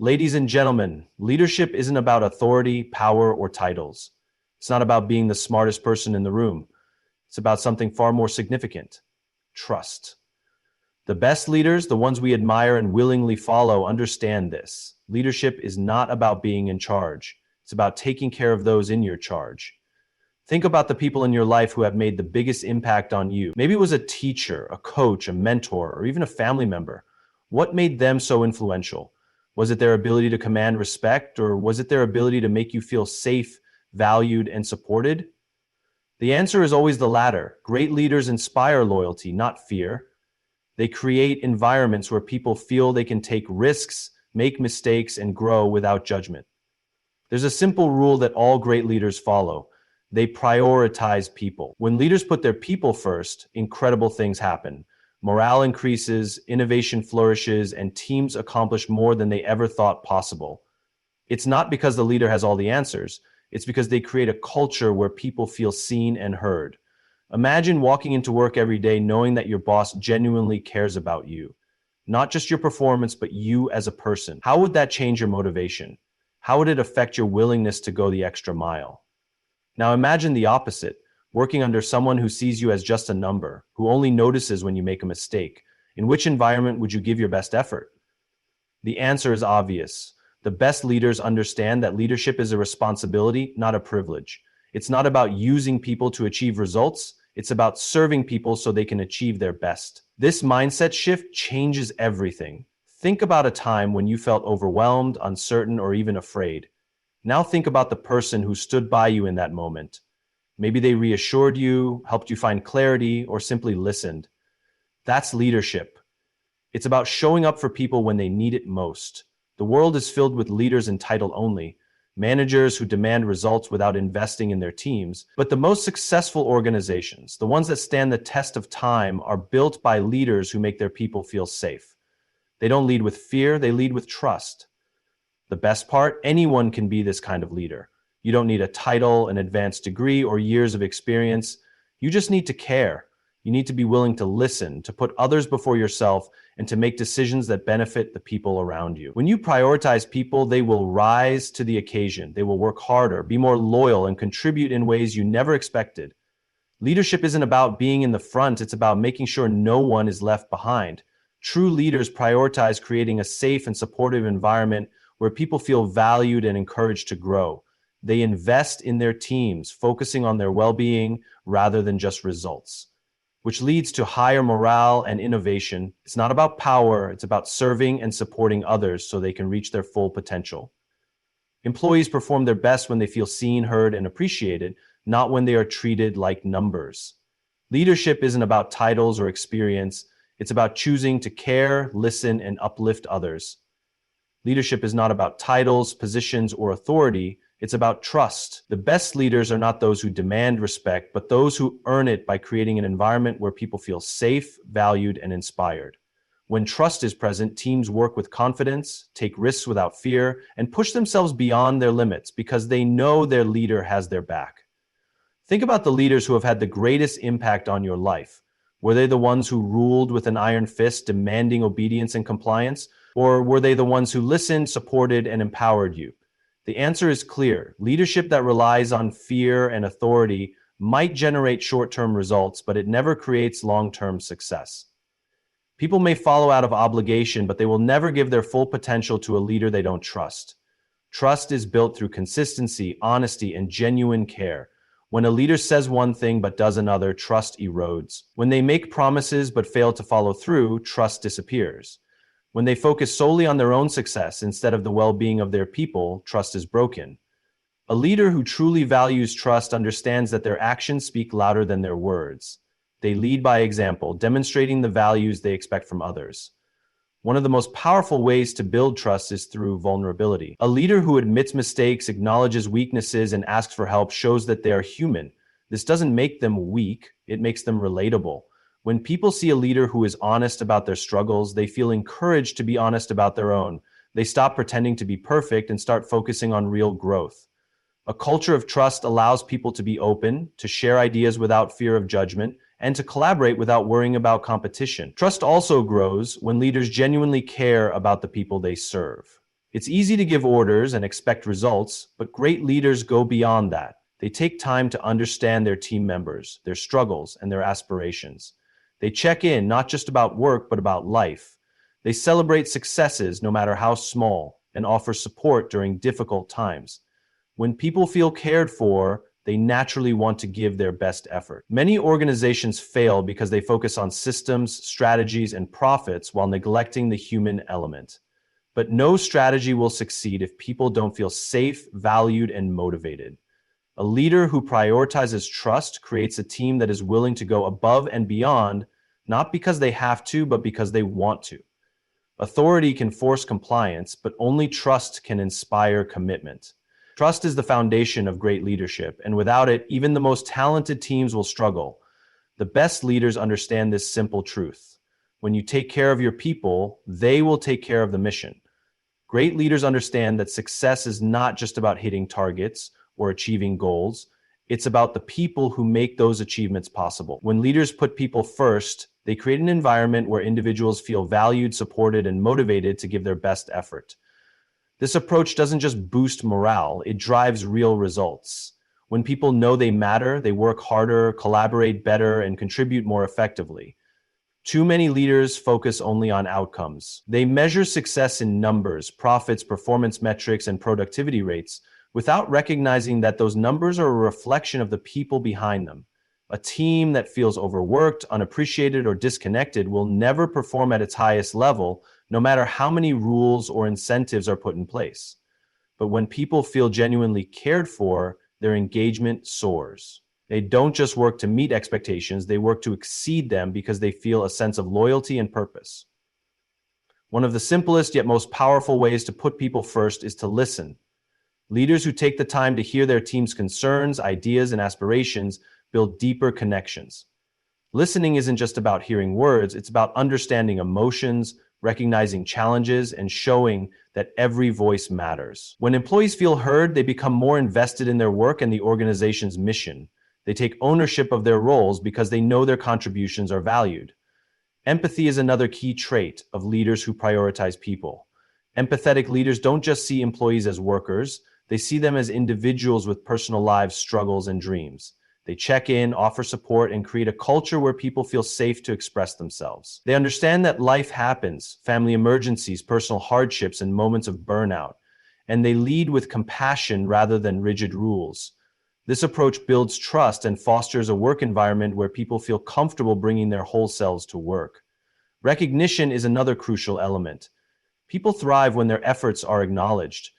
Ladies and gentlemen, leadership isn't about authority, power, or titles. It's not about being the smartest person in the room. It's about something far more significant: trust. The best leaders, the ones we admire and willingly follow, understand this. Leadership is not about being in charge. It's about taking care of those in your charge. Think about the people in your life who have made the biggest impact on you. Maybe it was a teacher, a coach, a mentor, or even a family member. What made them so influential? Was it their ability to command respect, or was it their ability to make you feel safe, valued, and supported? The answer is always the latter. Great leaders inspire loyalty, not fear. They create environments where people feel they can take risks, make mistakes, and grow without judgment. There's a simple rule that all great leaders follow. They prioritize people. When leaders put their people first, incredible things happen. Morale increases, innovation flourishes, and teams accomplish more than they ever thought possible. It's not because the leader has all the answers. It's because they create a culture where people feel seen and heard. Imagine walking into work every day knowing that your boss genuinely cares about you. Not just your performance, but you as a person. How would that change your motivation? How would it affect your willingness to go the extra mile? Now imagine the opposite, working under someone who sees you as just a number, who only notices when you make a mistake. In which environment would you give your best effort? The answer is obvious. The best leaders understand that leadership is a responsibility, not a privilege. It's not about using people to achieve results. It's about serving people so they can achieve their best. This mindset shift changes everything. Think about a time when you felt overwhelmed, uncertain, or even afraid. Now think about the person who stood by you in that moment. Maybe they reassured you, helped you find clarity, or simply listened. That's leadership. It's about showing up for people when they need it most. The world is filled with leaders in title only, managers who demand results without investing in their teams. But the most successful organizations, the ones that stand the test of time, are built by leaders who make their people feel safe. They don't lead with fear, they lead with trust. The best part, anyone can be this kind of leader. You don't need a title, an advanced degree, or years of experience. You just need to care. You need to be willing to listen, to put others before yourself, and to make decisions that benefit the people around you. When you prioritize people, they will rise to the occasion. They will work harder, be more loyal, and contribute in ways you never expected. Leadership isn't about being in the front, it's about making sure no one is left behind. True leaders prioritize creating a safe and supportive environment where people feel valued and encouraged to grow. They invest in their teams, focusing on their well-being rather than just results, which leads to higher morale and innovation. It's not about power, it's about serving and supporting others so they can reach their full potential. Employees perform their best when they feel seen, heard, and appreciated, not when they are treated like numbers. Leadership isn't about titles or experience, it's about choosing to care, listen, and uplift others. Leadership is not about titles, positions, or authority. It's about trust. The best leaders are not those who demand respect, but those who earn it by creating an environment where people feel safe, valued, and inspired. When trust is present, teams work with confidence, take risks without fear, and push themselves beyond their limits because they know their leader has their back. Think about the leaders who have had the greatest impact on your life. Were they the ones who ruled with an iron fist, demanding obedience and compliance? Or were they the ones who listened, supported, and empowered you? The answer is clear. Leadership that relies on fear and authority might generate short-term results, but it never creates long-term success. People may follow out of obligation, but they will never give their full potential to a leader they don't trust. Trust is built through consistency, honesty, and genuine care. When a leader says one thing but does another, trust erodes. When they make promises but fail to follow through, trust disappears. When they focus solely on their own success instead of the well-being of their people, trust is broken. A leader who truly values trust understands that their actions speak louder than their words. They lead by example, demonstrating the values they expect from others. One of the most powerful ways to build trust is through vulnerability. A leader who admits mistakes, acknowledges weaknesses, and asks for help shows that they are human. This doesn't make them weak, it makes them relatable. When people see a leader who is honest about their struggles, they feel encouraged to be honest about their own. They stop pretending to be perfect and start focusing on real growth. A culture of trust allows people to be open, to share ideas without fear of judgment, and to collaborate without worrying about competition. Trust also grows when leaders genuinely care about the people they serve. It's easy to give orders and expect results, but great leaders go beyond that. They take time to understand their team members, their struggles, and their aspirations. They check in not just about work, but about life. They celebrate successes, no matter how small, and offer support during difficult times. When people feel cared for, they naturally want to give their best effort. Many organizations fail because they focus on systems, strategies, and profits while neglecting the human element. But no strategy will succeed if people don't feel safe, valued, and motivated. A leader who prioritizes trust creates a team that is willing to go above and beyond, not because they have to, but because they want to. Authority can force compliance, but only trust can inspire commitment. Trust is the foundation of great leadership, and without it, even the most talented teams will struggle. The best leaders understand this simple truth. When you take care of your people, they will take care of the mission. Great leaders understand that success is not just about hitting targets or achieving goals. It's about the people who make those achievements possible. When leaders put people first, they create an environment where individuals feel valued, supported, and motivated to give their best effort. This approach doesn't just boost morale, it drives real results. When people know they matter, they work harder, collaborate better, and contribute more effectively. Too many leaders focus only on outcomes. They measure success in numbers, profits, performance metrics, and productivity rates, without recognizing that those numbers are a reflection of the people behind them. A team that feels overworked, unappreciated, or disconnected will never perform at its highest level, no matter how many rules or incentives are put in place. But when people feel genuinely cared for, their engagement soars. They don't just work to meet expectations, they work to exceed them because they feel a sense of loyalty and purpose. One of the simplest yet most powerful ways to put people first is to listen. Leaders who take the time to hear their team's concerns, ideas, and aspirations build deeper connections. Listening isn't just about hearing words, it's about understanding emotions, recognizing challenges, and showing that every voice matters. When employees feel heard, they become more invested in their work and the organization's mission. They take ownership of their roles because they know their contributions are valued. Empathy is another key trait of leaders who prioritize people. Empathetic leaders don't just see employees as workers, they see them as individuals with personal lives, struggles, and dreams. They check in, offer support, and create a culture where people feel safe to express themselves. They understand that life happens, family emergencies, personal hardships, and moments of burnout, and they lead with compassion rather than rigid rules. This approach builds trust and fosters a work environment where people feel comfortable bringing their whole selves to work. Recognition is another crucial element. People thrive when their efforts are acknowledged.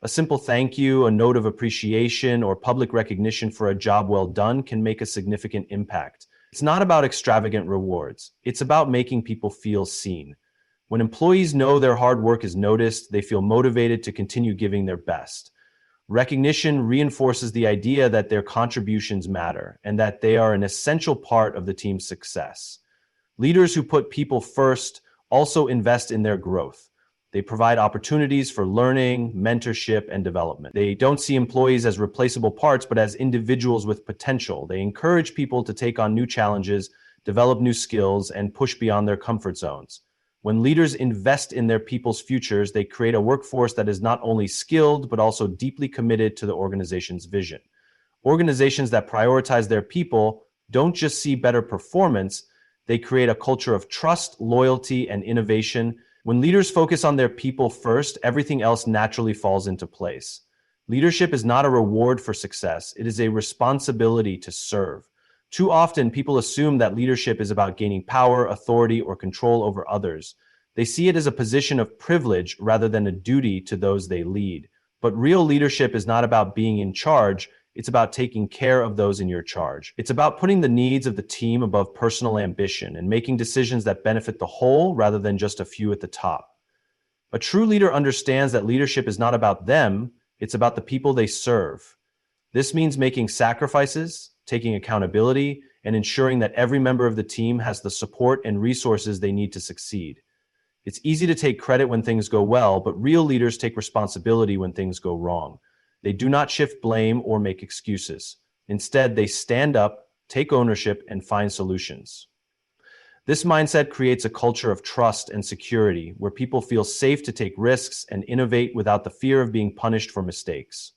A simple thank you, a note of appreciation, or public recognition for a job well done can make a significant impact. It's not about extravagant rewards. It's about making people feel seen. When employees know their hard work is noticed, they feel motivated to continue giving their best. Recognition reinforces the idea that their contributions matter and that they are an essential part of the team's success. Leaders who put people first also invest in their growth. They provide opportunities for learning, mentorship, and development. They don't see employees as replaceable parts, but as individuals with potential. They encourage people to take on new challenges, develop new skills, and push beyond their comfort zones. When leaders invest in their people's futures, they create a workforce that is not only skilled, but also deeply committed to the organization's vision. Organizations that prioritize their people don't just see better performance, they create a culture of trust, loyalty, and innovation. When leaders focus on their people first, everything else naturally falls into place. Leadership is not a reward for success, it is a responsibility to serve. Too often, people assume that leadership is about gaining power, authority, or control over others. They see it as a position of privilege rather than a duty to those they lead. But real leadership is not about being in charge, it's about taking care of those in your charge. It's about putting the needs of the team above personal ambition and making decisions that benefit the whole rather than just a few at the top. A true leader understands that leadership is not about them, it's about the people they serve. This means making sacrifices, taking accountability, and ensuring that every member of the team has the support and resources they need to succeed. It's easy to take credit when things go well, but real leaders take responsibility when things go wrong. They do not shift blame or make excuses. Instead, they stand up, take ownership, and find solutions. This mindset creates a culture of trust and security where people feel safe to take risks and innovate without the fear of being punished for mistakes.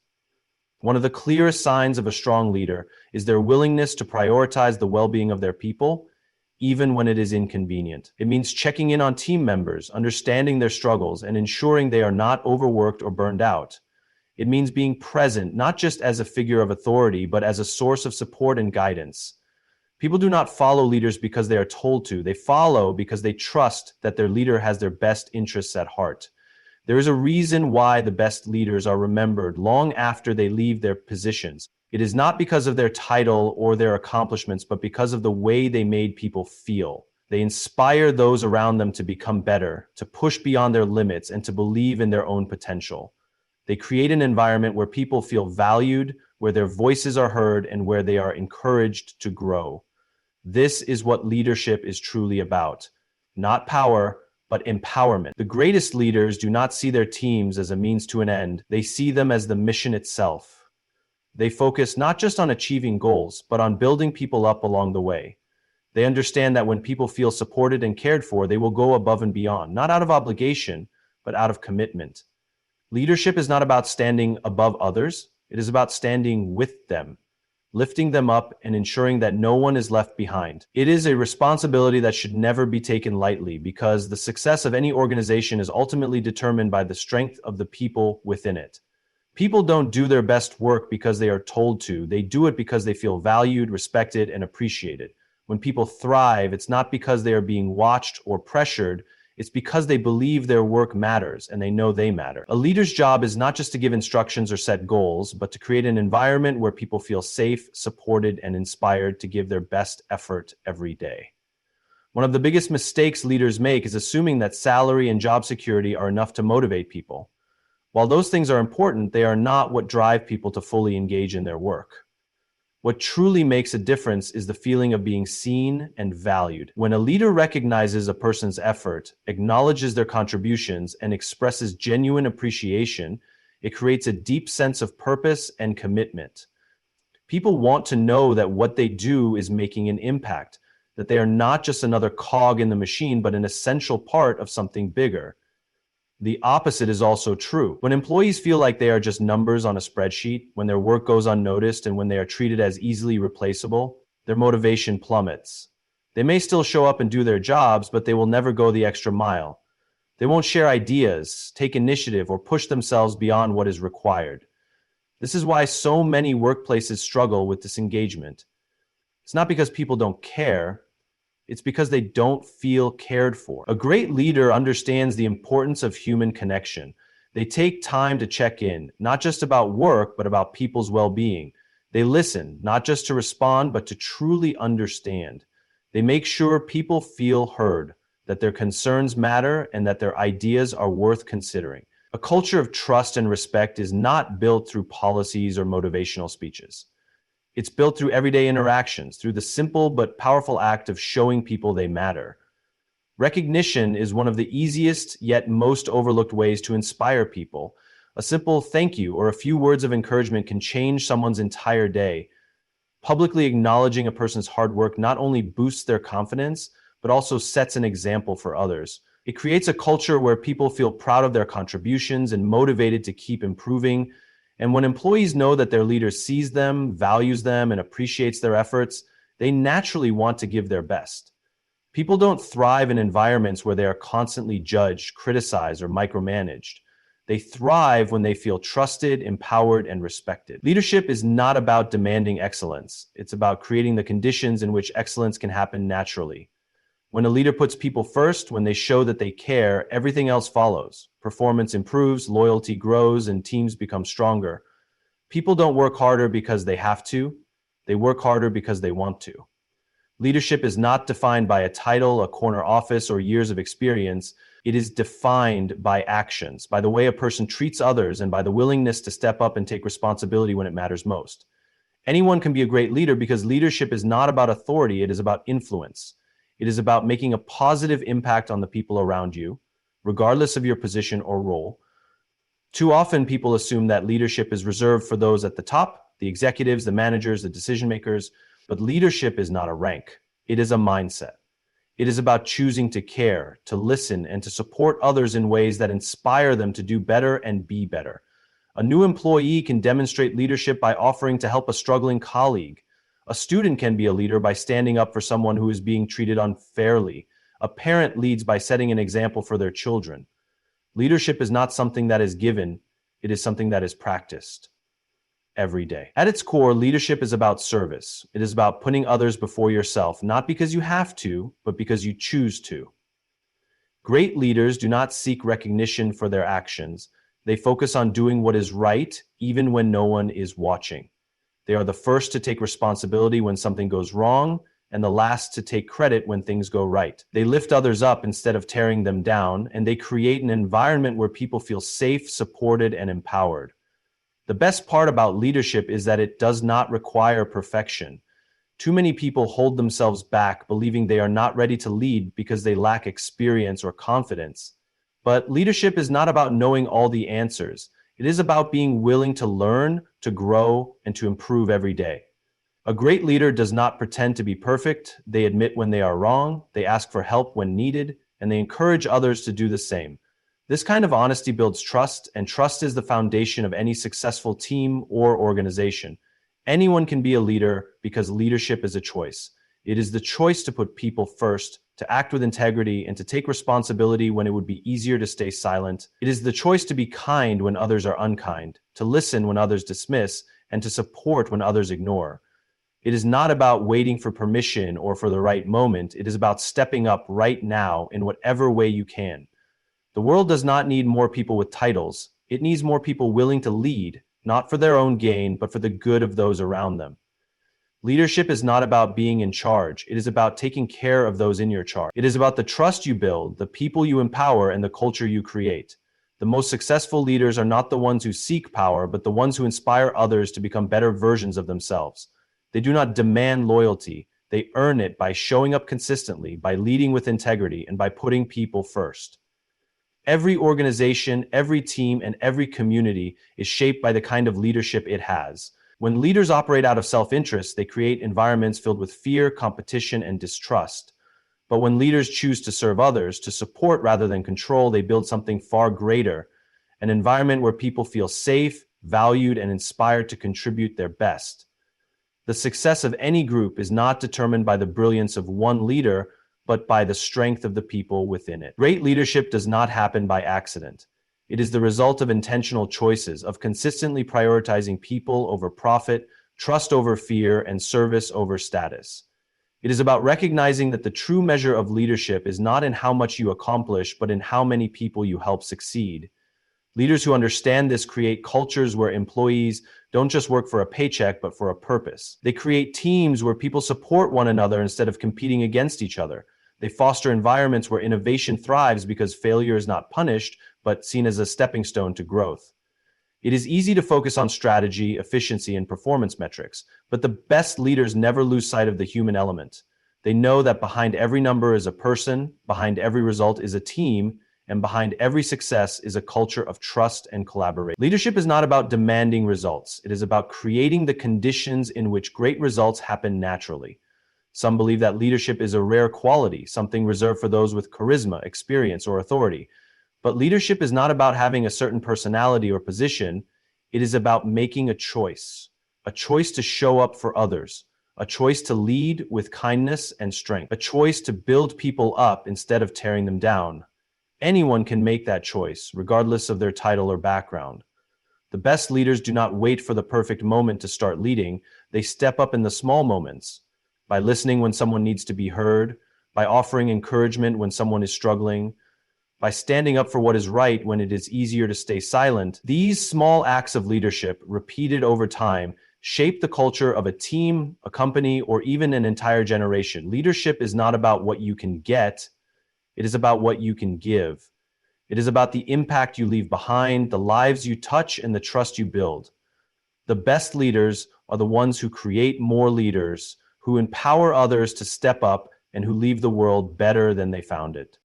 One of the clearest signs of a strong leader is their willingness to prioritize the well-being of their people, even when it is inconvenient. It means checking in on team members, understanding their struggles, and ensuring they are not overworked or burned out. It means being present, not just as a figure of authority, but as a source of support and guidance. People do not follow leaders because they are told to. They follow because they trust that their leader has their best interests at heart. There is a reason why the best leaders are remembered long after they leave their positions. It is not because of their title or their accomplishments, but because of the way they made people feel. They inspire those around them to become better, to push beyond their limits, and to believe in their own potential. They create an environment where people feel valued, where their voices are heard, and where they are encouraged to grow. This is what leadership is truly about. Not power, but empowerment. The greatest leaders do not see their teams as a means to an end. They see them as the mission itself. They focus not just on achieving goals, but on building people up along the way. They understand that when people feel supported and cared for, they will go above and beyond, not out of obligation, but out of commitment. Leadership is not about standing above others. It is about standing with them, lifting them up and ensuring that no one is left behind. It is a responsibility that should never be taken lightly because the success of any organization is ultimately determined by the strength of the people within it. People don't do their best work because they are told to. They do it because they feel valued, respected, and appreciated. When people thrive, it's not because they are being watched or pressured. It's because they believe their work matters and they know they matter. A leader's job is not just to give instructions or set goals, but to create an environment where people feel safe, supported, and inspired to give their best effort every day. One of the biggest mistakes leaders make is assuming that salary and job security are enough to motivate people. While those things are important, they are not what drive people to fully engage in their work. What truly makes a difference is the feeling of being seen and valued. When a leader recognizes a person's effort, acknowledges their contributions, and expresses genuine appreciation, it creates a deep sense of purpose and commitment. People want to know that what they do is making an impact, that they are not just another cog in the machine, but an essential part of something bigger. The opposite is also true. When employees feel like they are just numbers on a spreadsheet, when their work goes unnoticed, and when they are treated as easily replaceable, their motivation plummets. They may still show up and do their jobs, but they will never go the extra mile. They won't share ideas, take initiative, or push themselves beyond what is required. This is why so many workplaces struggle with disengagement. It's not because people don't care. It's because they don't feel cared for. A great leader understands the importance of human connection. They take time to check in, not just about work, but about people's well-being. They listen, not just to respond, but to truly understand. They make sure people feel heard, that their concerns matter, and that their ideas are worth considering. A culture of trust and respect is not built through policies or motivational speeches. It's built through everyday interactions, through the simple but powerful act of showing people they matter. Recognition is one of the easiest yet most overlooked ways to inspire people. A simple thank you or a few words of encouragement can change someone's entire day. Publicly acknowledging a person's hard work not only boosts their confidence, but also sets an example for others. It creates a culture where people feel proud of their contributions and motivated to keep improving. And when employees know that their leader sees them, values them, and appreciates their efforts, they naturally want to give their best. People don't thrive in environments where they are constantly judged, criticized, or micromanaged. They thrive when they feel trusted, empowered, and respected. Leadership is not about demanding excellence. It's about creating the conditions in which excellence can happen naturally. When a leader puts people first, when they show that they care, everything else follows. Performance improves, loyalty grows, and teams become stronger. People don't work harder because they have to. They work harder because they want to. Leadership is not defined by a title, a corner office, or years of experience. It is defined by actions, by the way a person treats others, and by the willingness to step up and take responsibility when it matters most. Anyone can be a great leader because leadership is not about authority, it is about influence. It is about making a positive impact on the people around you, regardless of your position or role. Too often, people assume that leadership is reserved for those at the top, the executives, the managers, the decision makers, but leadership is not a rank. It is a mindset. It is about choosing to care, to listen, and to support others in ways that inspire them to do better and be better. A new employee can demonstrate leadership by offering to help a struggling colleague. A student can be a leader by standing up for someone who is being treated unfairly. A parent leads by setting an example for their children. Leadership is not something that is given, it is something that is practiced every day. At its core, leadership is about service. It is about putting others before yourself, not because you have to, but because you choose to. Great leaders do not seek recognition for their actions. They focus on doing what is right, even when no one is watching. They are the first to take responsibility when something goes wrong, and the last to take credit when things go right. They lift others up instead of tearing them down, and they create an environment where people feel safe, supported, and empowered. The best part about leadership is that it does not require perfection. Too many people hold themselves back, believing they are not ready to lead because they lack experience or confidence. But leadership is not about knowing all the answers. It is about being willing to learn, to grow, and to improve every day. A great leader does not pretend to be perfect. They admit when they are wrong, they ask for help when needed, and they encourage others to do the same. This kind of honesty builds trust, and trust is the foundation of any successful team or organization. Anyone can be a leader because leadership is a choice. It is the choice to put people first, to act with integrity, and to take responsibility when it would be easier to stay silent. It is the choice to be kind when others are unkind, to listen when others dismiss, and to support when others ignore. It is not about waiting for permission or for the right moment. It is about stepping up right now in whatever way you can. The world does not need more people with titles. It needs more people willing to lead, not for their own gain, but for the good of those around them. Leadership is not about being in charge. It is about taking care of those in your charge. It is about the trust you build, the people you empower, and the culture you create. The most successful leaders are not the ones who seek power, but the ones who inspire others to become better versions of themselves. They do not demand loyalty. They earn it by showing up consistently, by leading with integrity, and by putting people first. Every organization, every team, and every community is shaped by the kind of leadership it has. When leaders operate out of self-interest, they create environments filled with fear, competition, and distrust. But when leaders choose to serve others, to support rather than control, they build something far greater, an environment where people feel safe, valued, and inspired to contribute their best. The success of any group is not determined by the brilliance of one leader, but by the strength of the people within it. Great leadership does not happen by accident. It is the result of intentional choices, of consistently prioritizing people over profit, trust over fear, and service over status. It is about recognizing that the true measure of leadership is not in how much you accomplish, but in how many people you help succeed. Leaders who understand this create cultures where employees don't just work for a paycheck, but for a purpose. They create teams where people support one another instead of competing against each other. They foster environments where innovation thrives because failure is not punished, but seen as a stepping stone to growth. It is easy to focus on strategy, efficiency, and performance metrics, but the best leaders never lose sight of the human element. They know that behind every number is a person, behind every result is a team, and behind every success is a culture of trust and collaboration. Leadership is not about demanding results. It is about creating the conditions in which great results happen naturally. Some believe that leadership is a rare quality, something reserved for those with charisma, experience, or authority. But leadership is not about having a certain personality or position. It is about making a choice to show up for others, a choice to lead with kindness and strength, a choice to build people up instead of tearing them down. Anyone can make that choice, regardless of their title or background. The best leaders do not wait for the perfect moment to start leading. They step up in the small moments, by listening when someone needs to be heard, by offering encouragement when someone is struggling, by standing up for what is right when it is easier to stay silent. These small acts of leadership, repeated over time, shape the culture of a team, a company, or even an entire generation. Leadership is not about what you can get. It is about what you can give. It is about the impact you leave behind, the lives you touch, and the trust you build. The best leaders are the ones who create more leaders, who empower others to step up, and who leave the world better than they found it.